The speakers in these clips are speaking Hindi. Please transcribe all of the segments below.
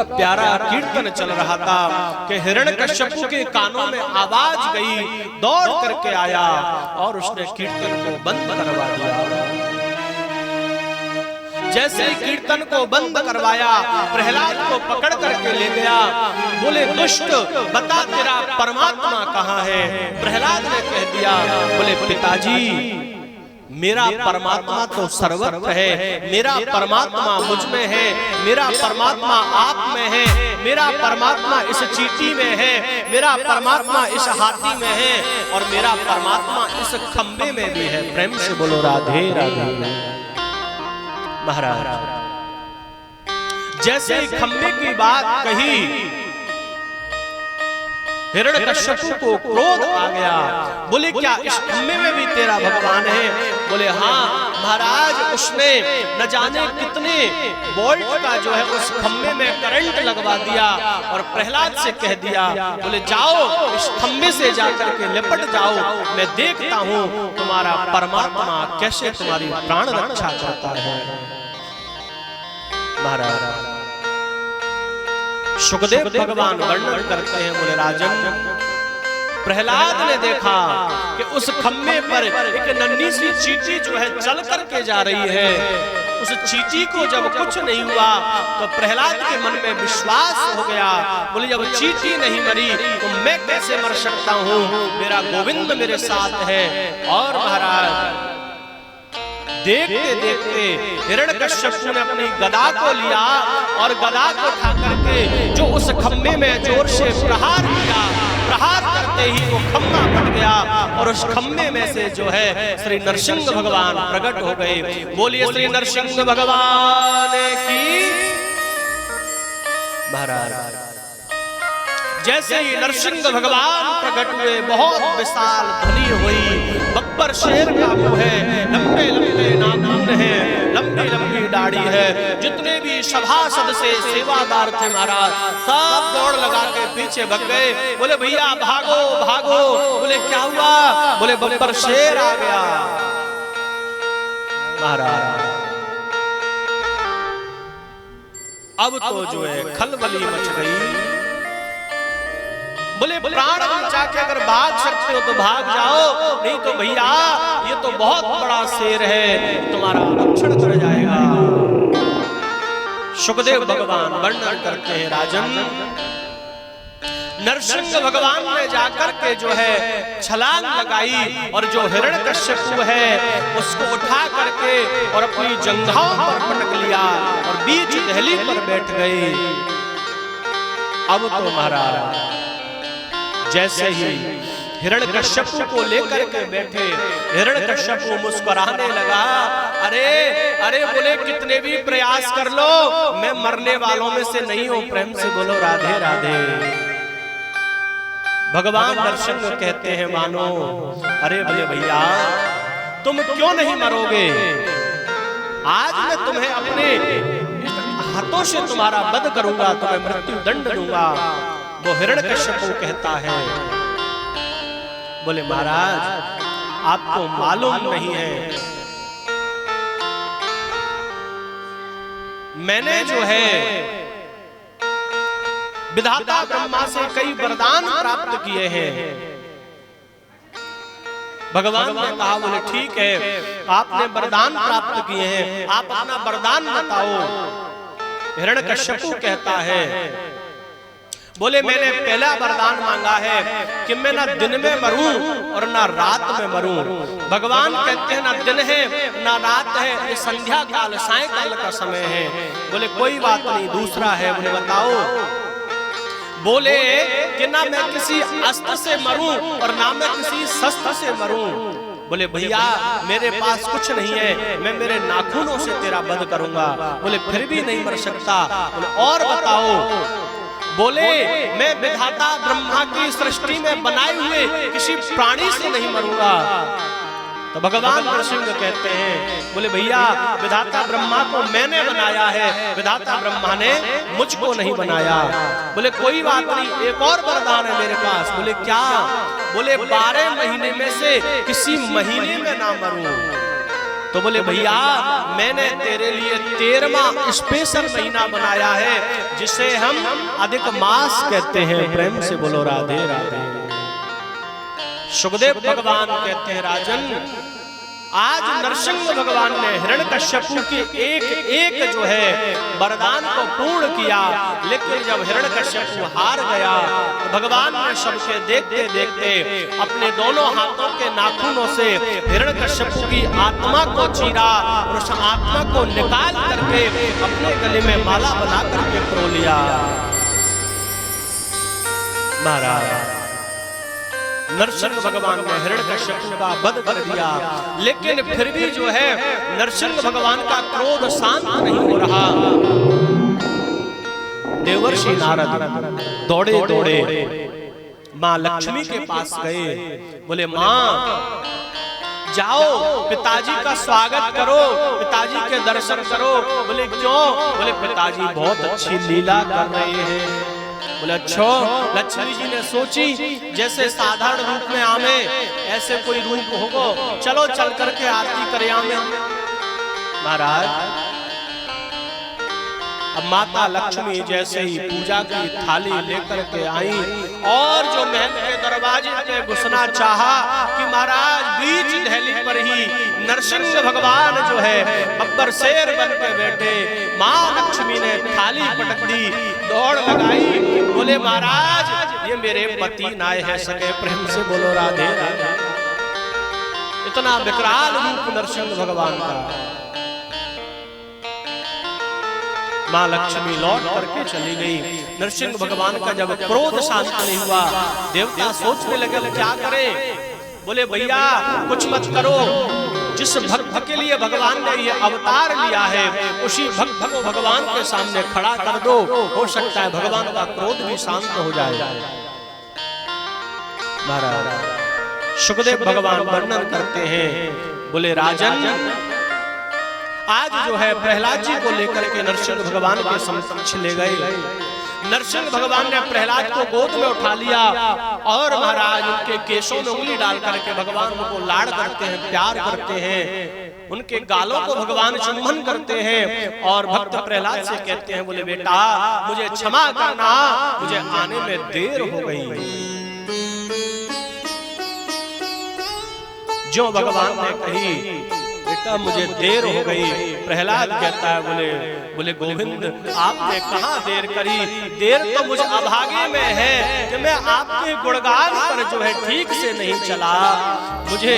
प्यारा कीर्तन चल रहा था कि हिरण्यकश्यपु के कानों में आवाज गई, दौड़ करके आया और उसने कीर्तन को बंद करवा दिया। जैसे ही कीर्तन को बंद करवाया, प्रहलाद को पकड़ करके ले गया। बोले दुष्ट, बता तेरा परमात्मा कहाँ है? प्रहलाद ने कह दिया, बोले पिताजी मेरा परमात्मा तो सर्वत्र है, मेरा परमात्मा मुझ में है, मेरा परमात्मा आप में है, मेरा परमात्मा इस चींटी में है, मेरा परमात्मा इस हाथी में है और मेरा परमात्मा इस खंबे में भी है। प्रेम से बोलो राधे राधे। महाराज जैसे ही खंबे की बात कही, हिरण्यकश्यपु को क्रोध आ गया। बोले क्या इस खंबे में भी तेरा भगवान है? बोले हाँ महाराज, उसने न जाने कितने वोल्ट का जो है उस खंबे में करंट लगवा दिया और प्रहलाद से कह दिया, बोले जाओ इस खंबे से जाकर के लिपट जाओ, मैं देखता हूँ तुम्हारा परमात्मा कैसे तुम्हारी प्राण रक्षा करता है। महाराज सुखदेव भगवान वर्णन करते हैं, बोले राजन प्रहलाद ने देखा कि उस खंबे पर एक नन्ही सी चींटी जो है चल करके जा रही है। उस चींटी को जब कुछ नहीं हुआ तो प्रहलाद के मन में विश्वास हो गया। बोले जब चींटी नहीं मरी तो मैं कैसे मर सकता हूँ? मेरा गोविंद मेरे साथ है। और महाराज देखते देखते हिरण्यकश्यपु ने अपनी गदा को लिया और गदा को उठा करके जो उस खंबे में जोर से प्रहार किया। प्रहार करते ही वो खंबा फट गया और उस खंबे में से जो है श्री नरसिंह भगवान प्रकट हो गए। बोलिए श्री नरसिंह भगवान की। महाराज जैसे ही नरसिंह भगवान प्रकट हुए, बहुत विशाल ध्वनि हुई। बब्बर शेर का मुंह है, लंबे लंबे नाखून है, लंबी लंबी दाढ़ी है। जितने भी सभासद से सेवादार थे महाराज, सब दौड़ लगा के पीछे भग गए। बोले भैया भागो भागो। बोले क्या हुआ? बोले बब्बर शेर आ गया। महाराज अब तो जो है खलबली मच गई। बोले प्राण बचा के अगर भाग सकते हो तो भाग जाओ, नहीं तो भैया ये तो बहुत बड़ा शेर है, तुम्हारा रक्षण कर जाएगा। सुखदेव भगवान वर्णन करते हैं, राजन नरसिंह भगवान ने जाकर के जो है छलांग लगाई और जो हिरण्यकश्यपु है उसको उठा करके और अपनी जंघाओं पर पटक लिया और बीच दहली पर बैठ गए। अब तो महाराज जैसे ही हिरण्यकश्यपु को लेकर के बैठे, हिरण्यकश्यपु मुस्कुराने लगा। अरे अरे बोले कितने भी प्रयास कर लो, मैं मरने वालों में से नहीं हूं। प्रेम से बोलो राधे राधे। भगवान नरसिंह कहते हैं मानो, अरे बोले भैया तुम क्यों नहीं मरोगे? आज मैं तुम्हें अपने हाथों से तुम्हारा वध करूंगा, तुम्हें मृत्यु दंड दूंगा। वो हिरण्यकश्यपु कहता है, बोले महाराज आपको मालूम नहीं है, मैंने जो है विधाता ब्रह्मा से कई वरदान प्राप्त किए हैं। भगवान ने कहा, बोले ठीक है, आपने वरदान प्राप्त किए हैं, आप अपना वरदान बताओ। हिरण्यकश्यपु कहता है, बोले मैंने पहला वरदान मांगा है कि मैं ना दिन में मरूं और ना रात में मरूं। भगवान कहते हैं ना दिन है ना रात है, ये संध्या काल सायंकाल का समय है। बोले कोई बात नहीं, दूसरा है। बोले बताओ। बोले कि ना मैं किसी अस्त्र से मरूं और ना मैं किसी शस्त्र से मरूं। बोले भैया मेरे पास कुछ नहीं है, मैं मेरे नाखूनों से तेरा वध करूंगा। बोले फिर भी नहीं मर सकता। बोले और बताओ। बोले मैं विधाता ब्रह्मा की सृष्टि में बनाए हुए किसी प्राणी से नहीं मरूंगा। तो भगवान नरसिंह कहते हैं, बोले भैया विधाता ब्रह्मा को मैंने बनाया है, विधाता ब्रह्मा ने मुझको नहीं बनाया। बोले कोई बात नहीं, एक और वरदान है मेरे पास। बोले क्या? बोले 12 महीने में से किसी महीने में ना मरूं। तो बोले भैया मैंने तेरे लिए 13वां स्पेशल महीना बनाया है, जिसे हम अधिक मास कहते हैं। प्रेम से बोलो राधे राधे। सुखदेव भगवान कहते हैं, राजन आज नरसिंह भगवान ने हिरण्यकश्यपु के एक एक जो है वरदान को पूर्ण किया, लेकिन जब हिरण्यकश्यपु हार गया तो भगवान ने सबके देखते देखते अपने दोनों हाथों के नाखूनों से हिरण्यकश्यपु की आत्मा को चीरा और उस आत्मा को निकाल करके अपने गले में माला बना करके परो लिया। महाराज नरसिंह भगवान ने हिरण्यकश्यपु का वध कर दिया, लेकिन फिर भी जो है नरसिंह भगवान का क्रोध शांत नहीं हो रहा। देवर्षि नारद दौड़े दौड़े मां लक्ष्मी के पास गए। बोले मां जाओ पिताजी का स्वागत करो, पिताजी के दर्शन करो। बोले क्यों? बोले पिताजी बहुत अच्छी लीला कर रहे हैं। बोले अच्छा। लक्ष्मी जी ने सोची जैसे साधारण रूप में आमे ऐसे कोई रूप होगो, चलो चल करके आरती करे आमे। महाराज अब माता लक्ष्मी जैसे ही पूजा की थाली लेकर के आई और जो महल के दरवाजे पे घुसना चाहा कि महाराज बीच दहली पर ही नरसिंह भगवान जो है बब्बर शेर बन के बैठे। माँ लक्ष्मी ने थाली पटक दी, दौड़ लगाई। बोले महाराज ये मेरे पति नाय है सके। प्रेम से बोलो राधे राधे। इतना विकराल रूप नरसिंह भगवान का। माँ लक्ष्मी लौट करके चली गई। नरसिंह भगवान का जब क्रोध शांत नहीं हुआ, देवता सोचने लगे क्या करें। बोले भैया कुछ मत करो, जिस भक्त के लिए भगवान ने ये अवतार लिया है उसी भक्त को भगवान के सामने खड़ा कर दो, हो सकता है भगवान का क्रोध भी शांत हो जाए। महाराज सुखदेव भगवान वर्णन करते हैं, बोले राजन आज जो है प्रहलाद जी को लेकर के नरसिंह भगवान के समक्ष ले गए। नरसिंह भगवान ने प्रहलाद को गोद में उठा लिया और महाराज उनके केशों में उंगली डाल करके भगवान उनको लाड़ करते हैं, प्यार करते हैं। उनके गालों को भगवान चुम्बन करते हैं और भक्त प्रहलाद से कहते हैं, बोले बेटा मुझे क्षमा करना, मुझे आने में देर हो गई। जो भगवान ने कही बेटा मुझे देर हो गई। प्रहलाद कहता है, बोले गोविंद आपने कहाँ देर करी? देर तो मुझे अभागे में है कि मैं आपके गुणगान पर जो है ठीक से नहीं चला। मुझे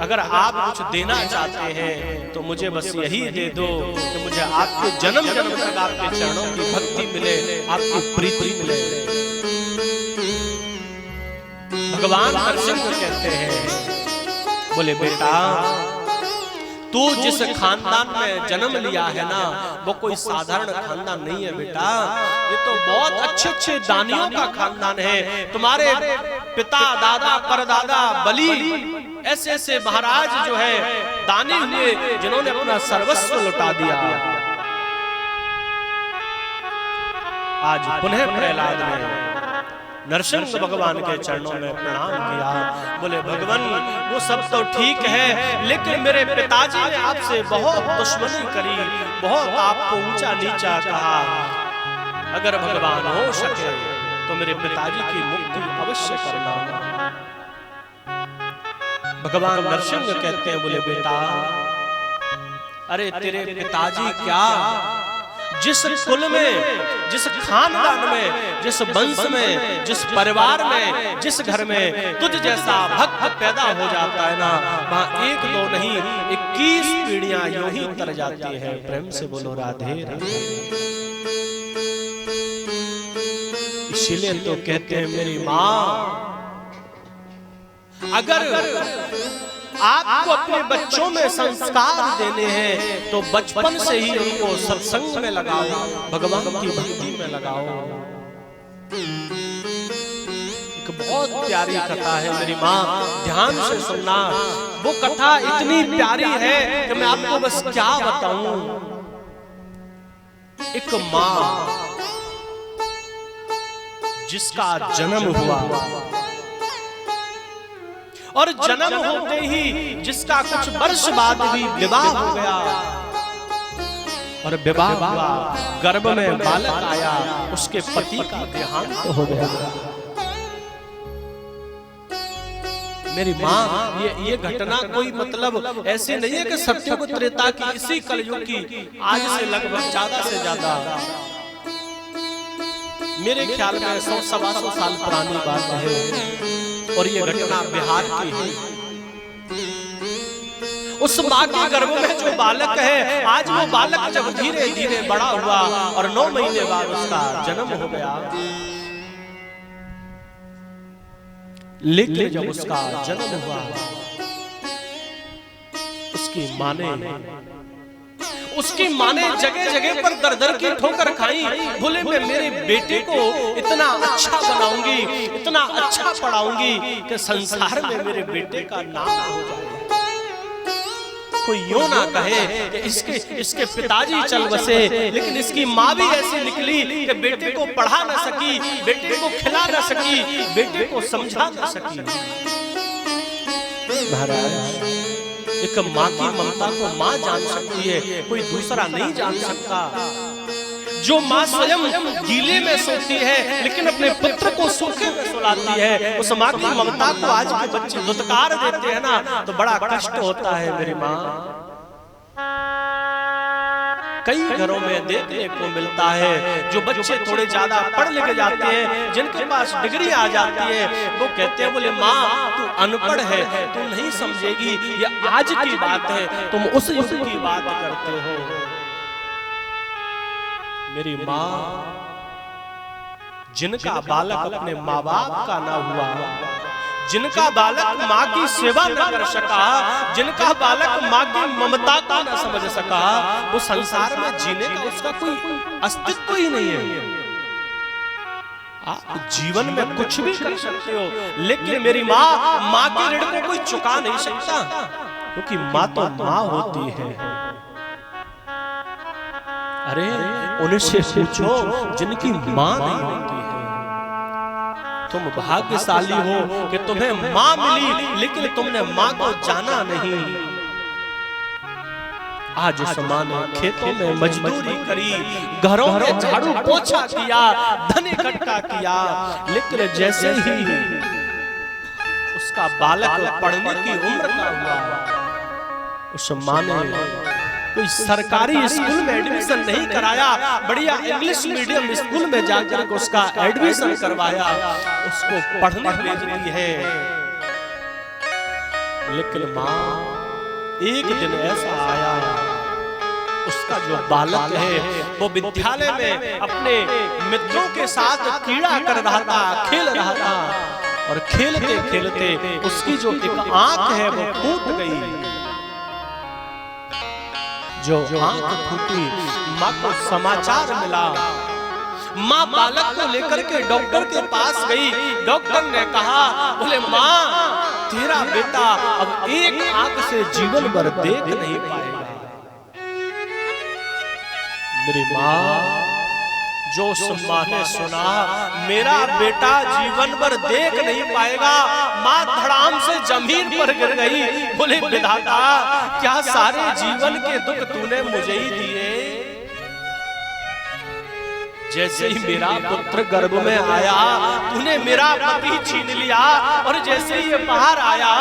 अगर आप कुछ देना चाहते हैं तो मुझे बस यही दे दो कि मुझे आपके जन्म जन्म तक आपके चरणों की भक्ति मिले, आपकी प्रीति मिले। भगवान नरसिंह कहते हैं, बोले बेटा तू जिस खानदान में जन्म लिया है ना वो कोई साधारण खानदान नहीं है बेटा, ये तो बहुत अच्छे अच्छे दानियों का खानदान है। तुम्हारे पिता दादा परदादा बलि ऐसे ऐसे महाराज जो है दानी हुए जिन्होंने अपना सर्वस्व लुटा दिया। आज पुनः प्रहलाद ने नरसिंह भगवान के चरणों में प्रणाम किया। बोले भगवान वो सब तो ठीक है, लेकिन मेरे पिताजी ने आपसे बहुत दुश्मनी करी, बहुत आपको ऊंचा नीचा कहा। अगर भगवान हो सके तो मेरे पिताजी की मुक्ति अवश्य करना। भगवान नरसिंह कहते हैं, बोले बेटा, अरे तेरे पिताजी क्या, जिस कुल में, जिस खानदान में, जिस वंश में, जिस परिवार में, जिस घर में तुझ जैसा भक्त पैदा हो जाता है ना, वहां एक दो नहीं 21 पीढ़ियां यूं ही तर जाती है। प्रेम से बोलो राधे राधे। इसीलिए तो कहते हैं मेरी मां, अगर आपको अपने बच्चों में संस्कार देने हैं तो बचपन से ही उनको सत्संग में लगाओ, भगवान की भक्ति में लगाओ। एक बहुत प्यारी कथा है मेरी माँ, ध्यान से सुनना। वो कथा इतनी प्यारी है कि मैं आपको बस क्या बताऊं। एक माँ जिसका जन्म हुआ और जन्म होते ही जिसका कुछ वर्ष बाद भी विवाह हो गया, और विवाह हुआ, गर्भ में बालक आया, उसके पति का देहांत हो गया। मेरी माँ, ये घटना कोई मतलब ऐसे नहीं है कि सत्युग त्रेता की, इसी कलयुग की, आज से लगभग ज्यादा से ज्यादा, मेरे ख्याल में 100-125 साल पुरानी बात है। और ये घटना बिहार की है। उस माँ के गर्भ में जो बालक है, आज वो बालक जब धीरे धीरे बड़ा हुआ और 9 महीने बाद उसका जन्म हो गया, लेकिन जब उसका जन्म हुआ, उसकी माँ ने जगह जगह पर दर दर की ठोकर खाई। बोले मैं मेरे बेटे को इतना अच्छा बनाऊंगी, इतना अच्छा पढ़ाऊंगी कि संसार में मेरे बेटे का नाम हो जाए। कोई यूं ना कहे कि इसके पिताजी चल बसे, लेकिन इसकी माँ भी ऐसी निकली कि बेटे को पढ़ा ना सकी, बेटे को खिला ना सकी, बेटे को समझा ना सकी। महाराज, एक माँ की ममता को माँ जान सकती है, कोई दूसरा नहीं जान सकता। जो माँ स्वयं गीले में सोती है लेकिन अपने पुत्र को सूखे में सुलाती है, उस माँ की ममता को आज के बच्चे धुतकार देते हैं ना, तो बड़ा कष्ट होता है मेरी माँ। कई घरों में देखने को मिलता है जो बच्चे थोड़े ज्यादा पढ़ लिख जाते हैं, जिनके पास डिग्री आ जाती है, वो कहते हैं बोले माँ तू अनपढ़ है, तू नहीं समझेगी, ये आज की बात है, तुम उस युग की बात करते हो। मेरी माँ, जिनका बालक अपने माँ बाप का ना हुआ, जिनका बालक माँ की सेवा न कर सका, जिनका बालक माँ की ममता को न समझ सका, वो संसार में जीने का उसका कोई अस्तित्व ही नहीं है। आप जीवन में कुछ भी कर सकते हो, लेकिन मेरी माँ के ऋण को कोई चुका नहीं सकता, क्योंकि माँ तो माँ होती है। अरे उनसे पूछो जिनकी माँ नहीं होती है। तुम भाग्यशाली हो कि तुम्हें माँ मिली, लेकिन तुमने माँ को जाना नहीं। आज उस माँ ने खेतों में मजदूरी करी, घरों में झाड़ू पोछा किया, धन इकट्ठा किया, लेकिन जैसे ही उसका बालक पढ़ने की उम्र का हुआ, उस माँ ने कोई सरकारी स्कूल में एडमिशन नहीं कराया, बढ़िया इंग्लिश मीडियम स्कूल में जाकर उसका एडमिशन करवाया, उसको पढ़ने भेज दी है। लेकिन माँ, एक दिन ऐसा आया, उसका जो बालक है वो विद्यालय में अपने मित्रों के साथ क्रीड़ा कर रहा था, खेल रहा था, और खेलते खेलते उसकी जो एक आंख है वो फूट गई। जो आंख फूटी, माँ को समाचार मिला। माँ बालक को लेकर के डॉक्टर के पास गई। डॉक्टर ने कहा बोले माँ तेरा बेटा अब एक आंख से जीवन भर देख नहीं पाएगा। मेरी माँ, जो उस माँ ने सुना मेरा बेटा जीवन भर देख नहीं पाएगा, माँ धड़ाम से जमीन पर गिर गई। बोले विधाता, क्या सारे जीवन के दुख तूने मुझे ही दिए? जैसे ही मेरा पुत्र गर्भ में आया तूने मेरा पति छीन लिया, और जैसे ही ये बाहर आया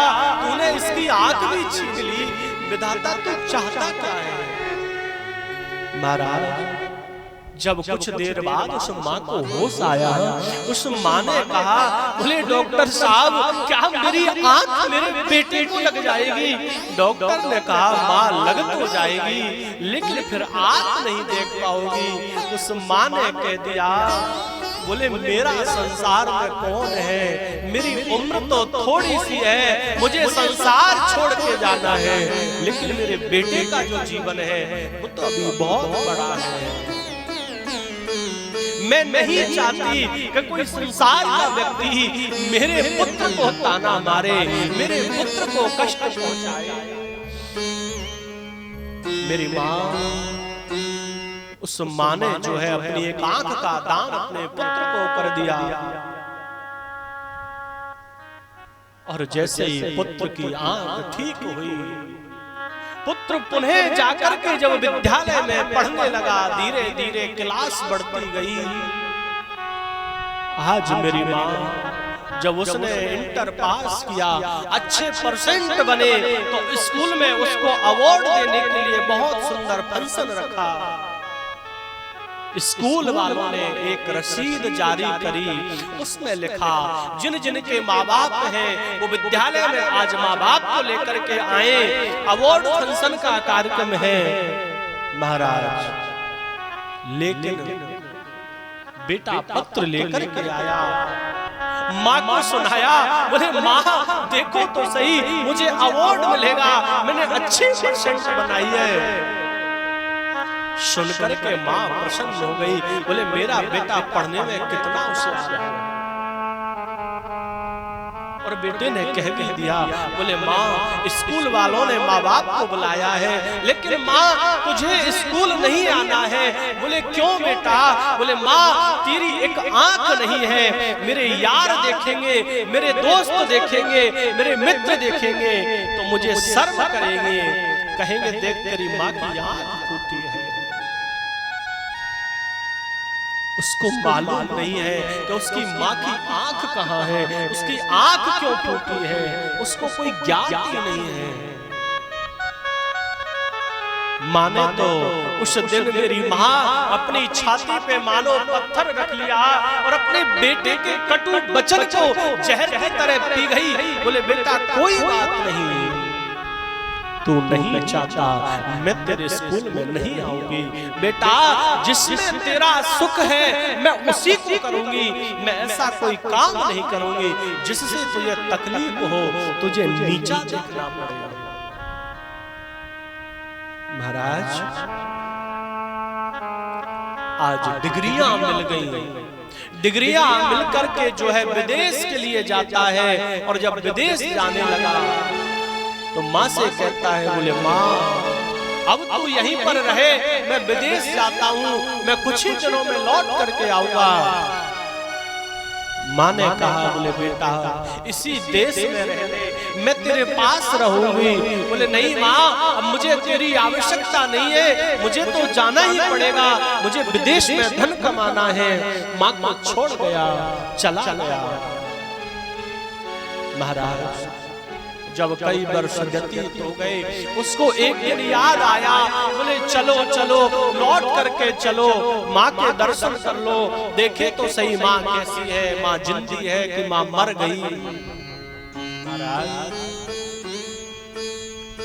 तूने इसकी आंख भी छीन ली। विधाता तू चाहता क्या है? महाराज जब कुछ देर बाद उस माँ को होश आया, उस माँ ने कहा, बोले डॉक्टर साहब क्या मेरी आंख मेरे बेटे को लग जाएगी? डॉक्टर ने कहा माँ लग तो जाएगी, लेकिन फिर आंख नहीं देख पाओगी। उस माँ ने कह दिया, बोले मेरा संसार में कौन है? मेरी उम्र तो थोड़ी सी है, मुझे संसार छोड़ के जाना है, लेकिन मेरे बेटे का जो जीवन है वो तो अभी बहुत बड़ा है। मैं नहीं चाहती कि कोई संसार का व्यक्ति मेरे पुत्र को ताना मारे, मेरे पुत्र को कष्ट पहुंचाए। मेरी माँ, उस माँ ने जो है अपनी एक आंख का दान अपने पुत्र को कर दिया, और जैसे ही पुत्र की आंख ठीक हुई, पुत्र पुनः जाकर के जब विद्यालय में पढ़ने लगा, धीरे धीरे क्लास बढ़ती गई। आज मेरी माँ जब उसने इंटर पास किया, अच्छे परसेंट बने, तो स्कूल में उसको अवार्ड देने के लिए बहुत सुंदर फंक्शन रखा। स्कूल वालों ने एक रसीद जारी करी, उसमें लिखा जिन जिन के माँ बाप हैं वो विद्यालय में आज माँ बाप को लेकर के आए, अवार्ड फंक्शन का कार्यक्रम है। महाराज लेकिन बेटा पत्र लेकर के आया, माँ को सुनाया, बोले माँ देखो तो सही मुझे अवार्ड मिलेगा, मैंने अच्छी परसेंट बनाई है। सुनकर के माँ प्रसन्न हो गई, बोले मेरा बेटा पढ़ने में कितना होशियार है। और बेटे ने कह भी दिया, बोले माँ स्कूल वालों ने माँ बाप को बुलाया है, लेकिन माँ तुझे स्कूल नहीं आना है। बोले क्यों बेटा? बोले माँ तेरी एक आंख नहीं है, मेरे यार देखेंगे, मेरे दोस्त देखेंगे, मेरे मित्र देखेंगे तो मुझे शर्म करेंगे, कहेंगे देख तेरी माँ की आंख फूटी है। उसको मालूम नहीं है कि उसकी माँ की आंख कहाँ है, उसकी आंख क्यों फूटी है, उसको कोई ज्ञान ही नहीं है। माँ ने तो उस दिन मेरी माँ अपनी छाती पे मानो पत्थर रख लिया और अपने बेटे के कटु वचन को जहर की तरह पी गई। बोले बेटा कोई बात नहीं, तू नहीं चाहता मैं तेरे स्कूल में नहीं आऊंगी, बेटा जिसमें तेरा सुख है मैं उसी को करूंगी, मैं ऐसा कोई काम नहीं करूंगी जिससे तुझे तकलीफ हो, तुझे नीचा देखना पड़ेगा। महाराज आज डिग्रियां मिल गई, डिग्रियां मिलकर के जो है विदेश के लिए जाता है, और जब विदेश जाने लगा तो माँ से कहता है, बोले माँ अब तू यहीं पर रहे, मैं विदेश जाता हूँ, मैं कुछ ही दिनों में लौट करके आऊंगा। माँ ने कहा, बोले बेटा इसी देश में रहने, मैं तेरे पास रहूंगी। बोले नहीं माँ अब मुझे तेरी आवश्यकता नहीं है, मुझे तो जाना ही पड़ेगा, मुझे विदेश में धन कमाना है। माँ को छोड़ गया, चला गया। महाराज जब कई वर्ष व्यतीत हो गए, उसको एक दिन याद आया, बोले चलो चलो लौट करके चलो, माँ के दर्शन कर लो, देखे तो सही माँ कैसी है, माँ जिंदी है कि माँ मर गई। महाराज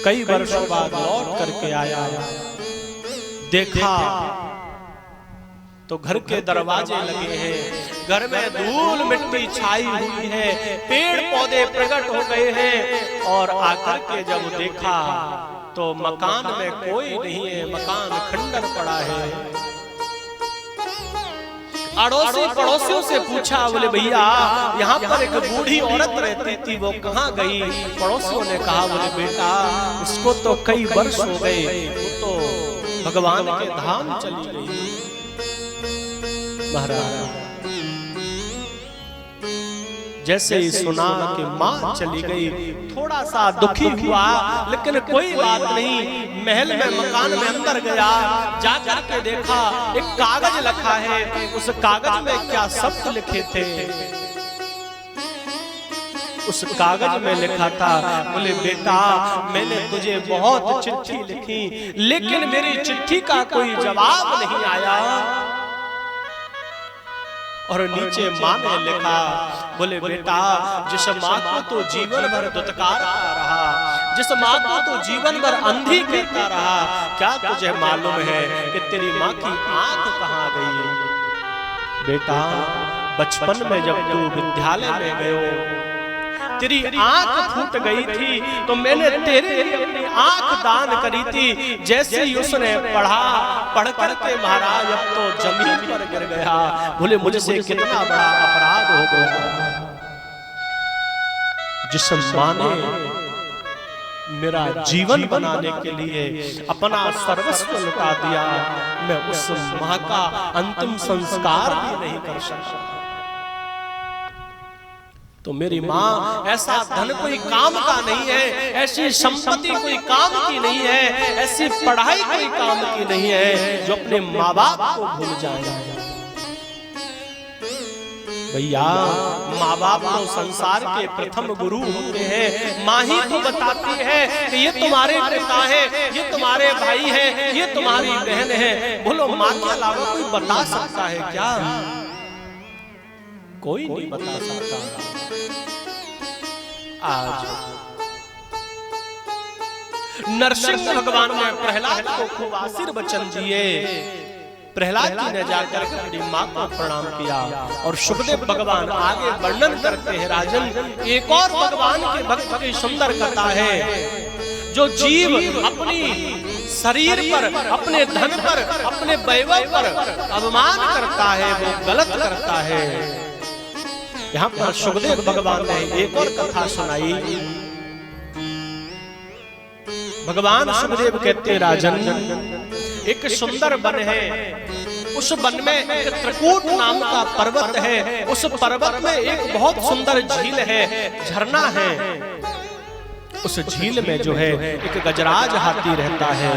कई वर्षों बाद लौट करके आया, देखा तो घर के दरवाजे लगे हैं, घर में धूल मिट्टी छाई हुई है, पेड़ पौधे प्रकट हो गए हैं, और आकर के जब देखा तो मकान में कोई नहीं है, मकान खंडर पड़ा है। अड़ोसी पड़ोसियों से पूछा, बोले भैया यहाँ पर एक बूढ़ी औरत रहती थी, वो कहाँ गई? पड़ोसियों ने कहा, बोले बेटा उसको तो कई वर्ष हो गए, वो तो भगवान के धाम चली गई। महाराज जैसे ही सुना कि माँ चली गई, थोड़ा सा दुखी हुआ, लेकिन कोई बात नहीं। महल में, मकान में अंदर गया, जाकर के देखा एक कागज लिखा है। उस कागज में क्या शब्द लिखे थे? उस कागज में लिखा था, बोले बेटा मैंने तुझे बहुत चिट्ठी लिखी, लेकिन मेरी चिट्ठी का कोई जवाब नहीं आया। और नीचे माँ ने लिखा, बोले बेटा जिस माँ को तो जीवन भर दुत्कारता रहा, जिस माँ को तो जीवन भर अंधी कहता रहा, क्या तुझे मालूम है कि तेरी माँ की आंख कहाँ गई? बेटा बचपन में जब तू विद्यालय में गयो, तेरी आंख फूट गई थी, तो मैंने तेरे लिए अपनी आंख दान करी थी। जैसे ही उसने पढ़ा, पढ़ करके महाराज अब तो जमीन पर गिर गया। बोले मुझसे कितना बड़ा अपराध हो गया। जिस माँ ने मेरा जीवन बनाने के लिए अपना सर्वस्व लुटा दिया, मैं उस माँ का अंतिम संस्कार भी नहीं कर सकता। तो मेरी माँ ऐसा धन कोई काम का नहीं है, ऐसी संपत्ति कोई काम की नहीं है, ऐसी पढ़ाई कोई काम की नहीं है जो अपने माँ बाप को भूल जाए। भैया माँ बाप तो संसार के प्रथम गुरु होते हैं। माँ ही तो बताती है कि ये तुम्हारे पिता है, ये तुम्हारे भाई है, ये तुम्हारी बहन है। बोलो माँ के अलावा कोई बता सकता है क्या? कोई नहीं बता सकता। आज नरसिंह भगवान ने प्रहलाद को खूब आशीर्वचन दिए। प्रहलाद जी ने जाकर अपनी माँ को प्रणाम किया। और सुखदेव भगवान आगे वर्णन करते हैं, राजन एक और भगवान के भक्त की सुंदर कथा है। जो जीव अपनी शरीर पर, अपने धन पर, अपने वैभव पर अभिमान करता है, वो गलत करता है। यहाँ पर सुखदेव भगवान ने एक और कथा सुनाई। भगवान सुखदेव कहते हैं, राजन एक सुंदर वन है, उस वन में एक त्रिकूट नाम का पर्वत है। उस पर्वत में एक बहुत सुंदर झील है, झरना है। उस झील में जो है एक गजराज हाथी रहता है।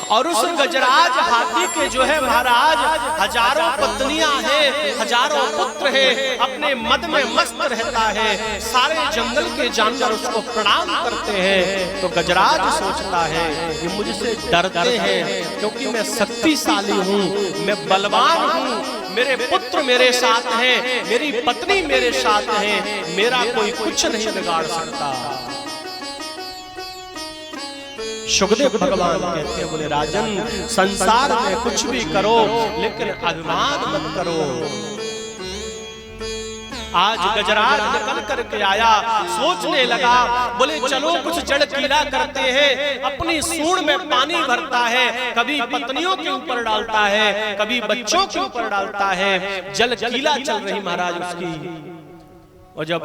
और उस गजराज हाथी के जो है महाराज हजारों पत्नियां हैं, हजारों पुत्र हैं, अपने मद में मस्त रहता है। सारे जंगल के जानवर उसको प्रणाम करते हैं। तो गजराज सोचता है ये मुझसे डरते हैं क्योंकि मैं शक्तिशाली हूँ, मैं बलवान हूँ, मेरे पुत्र मेरे साथ हैं, मेरी पत्नी मेरे साथ है, मेरा कोई कुछ नहीं बिगाड़ सकता। सुखदेव भगवान कहते हैं, बोले राजन संसार में कुछ भी करो लेकिन अभिमान मत करो। आज गजराज निकल करके आया, सोचने लगा, बोले चलो कुछ जड़ कीला करते हैं। अपनी सूंड में पानी भरता है, कभी पत्नियों के ऊपर डालता है, कभी बच्चों के ऊपर डालता है। जल कीला चल रही महाराज उसकी। और जब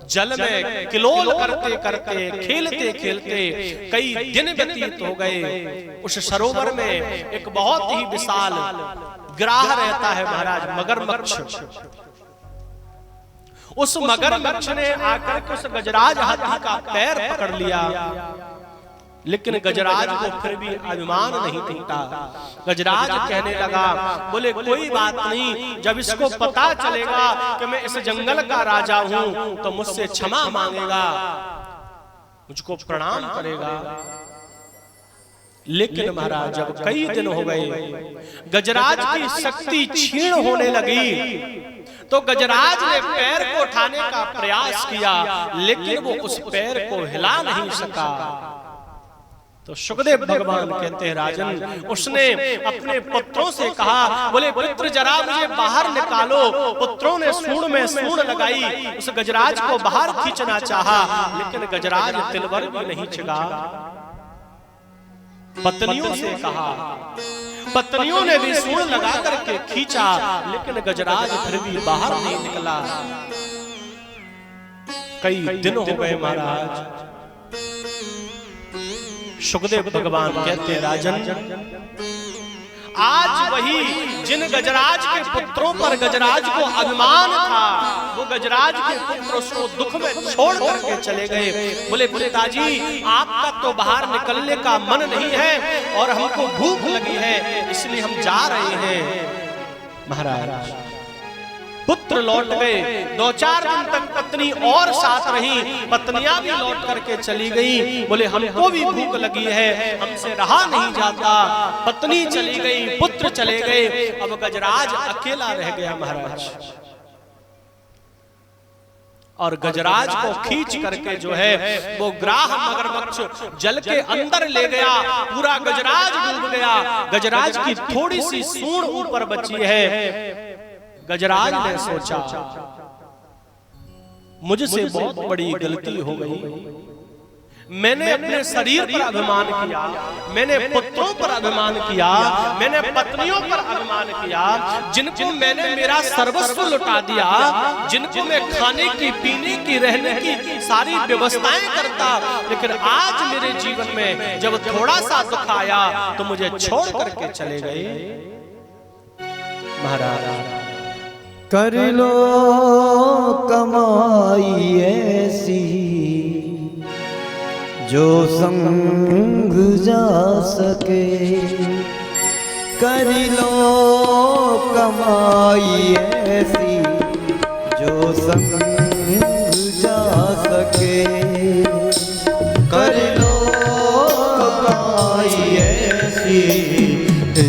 जल में किलोल करते करते, खेलते खेलते कई दिन व्यतीत हो गए। उस सरोवर में एक बहुत ही विशाल ग्राह रहता है महाराज, मगरमच्छ। उस मगरमच्छ ने आकर के उस गजराज हाथी का पैर पकड़ लिया, लेकिन गजराज को फिर भी अभिमान नहीं टूटा। गजराज कहने लगा, बोले कोई बात नहीं, जब इसको पता चलेगा कि मैं इस जंगल का राजा हूं तो मुझसे क्षमा मांगेगा, मुझको प्रणाम करेगा। लेकिन महाराज जब कई दिन हो गए, गजराज की शक्ति क्षीण होने लगी, तो गजराज ने पैर को उठाने का प्रयास किया, लेकिन वो उस पैर को हिला नहीं सका। तो सुखदेव भगवान कहते हैं, राजन उसने अपने पुत्रों से कहा, बोले पुत्र जरा मुझे बाहर निकालो। पुत्रों ने सूंड में सूंड लगाई, उस गजराज को बाहर खींचना चाहा, लेकिन गजराज तिलवर भी नहीं छिगा। पत्नियों से कहा, पत्नियों ने भी सूंड लगा करके खींचा, लेकिन गजराज फिर भी बाहर नहीं निकला। कई दिन हो गए महाराज। सुखदेव भगवान कहते हैं, राजन आज वही जिन गजराज के पुत्रों पर गजराज को अभिमान था, वो गजराज के पुत्र उसको दुख में छोड़ करके चले गए। बोले पिताजी आपका तो बाहर निकलने का मन नहीं है और हमको भूख लगी है, इसलिए हम जा रहे हैं। महाराज पुत्र लौट गए। 2-4 दिन तक पत्नी और साथ रही, पत्नियां भी लौट करके चली गई। बोले हमको भी भूख लगी है, हमसे रहा नहीं जाता। पत्नी चली गई, पुत्र चले गए, अब गजराज अकेला रह गया महाराज। और गजराज को खींच करके जो है वो ग्राह मगरमच्छ जल के अंदर ले गया, पूरा गजराज डूब गया। गजराज की थोड़ी सी सूंड ऊपर बची है। गजराज ने सोचा मुझसे बहुत बड़ी गलती हो गई। मैंने अपने शरीर पर अभिमान किया, मैंने पुत्रों पर अभिमान किया, मैंने पत्नियों पर अभिमान किया, जिनको मैंने मेरा सर्वस्व लुटा दिया, जिनको मैं खाने की, पीने की, रहने की सारी व्यवस्थाएं करता। लेकिन आज मेरे जीवन में जब थोड़ा सा दुख आया तो मुझे छोड़ करके चले गए। महाराज कर लो कमाई ऐसी जो संग जा सके, कर लो कमाई ऐसी जो संग जा सके, कर लो कमाई ऐसी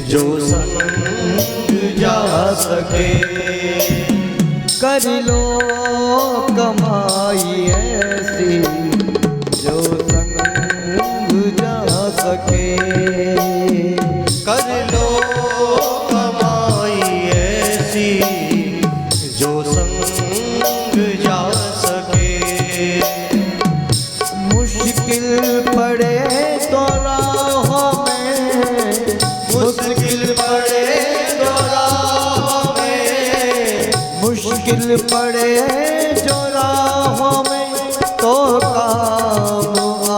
जो संग जा सके, कर लो कमाई ऐसी जो संग जा सके, कर लो कमाई ऐसी जो संग जा सके। मुश्किल पड़े तो राहों में, मुश्किल पड़े तो राहों में, मुश्किल पड़े जो राहों में तो काम आ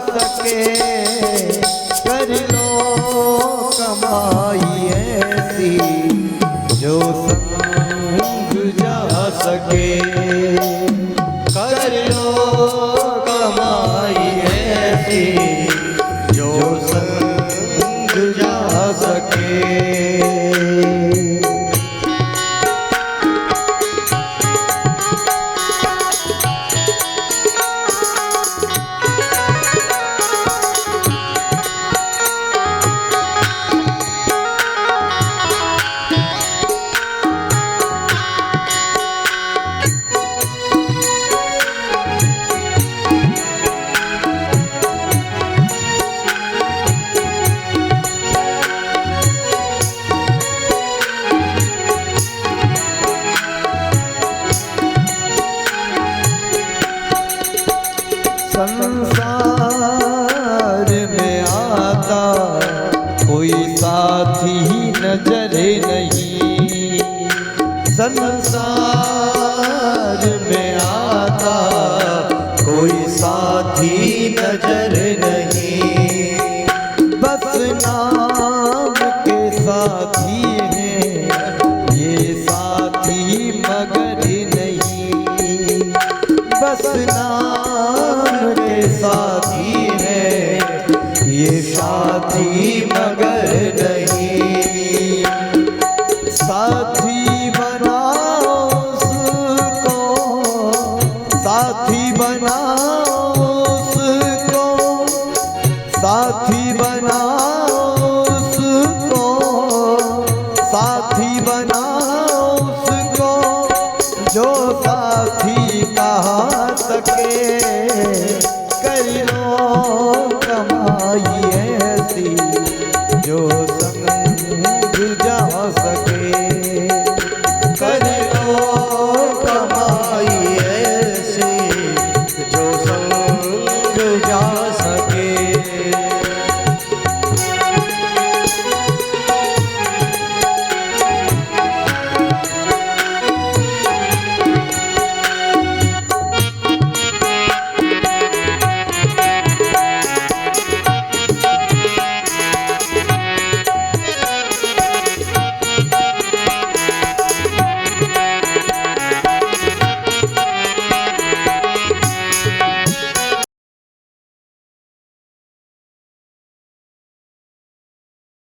सके, कर लो कमाई ऐसी जो संग जा सके, कर लो कमाई ऐसी जो संग जा सके। संसार में आता कोई साथी नजर नहीं, संसार में आता कोई साथी नजर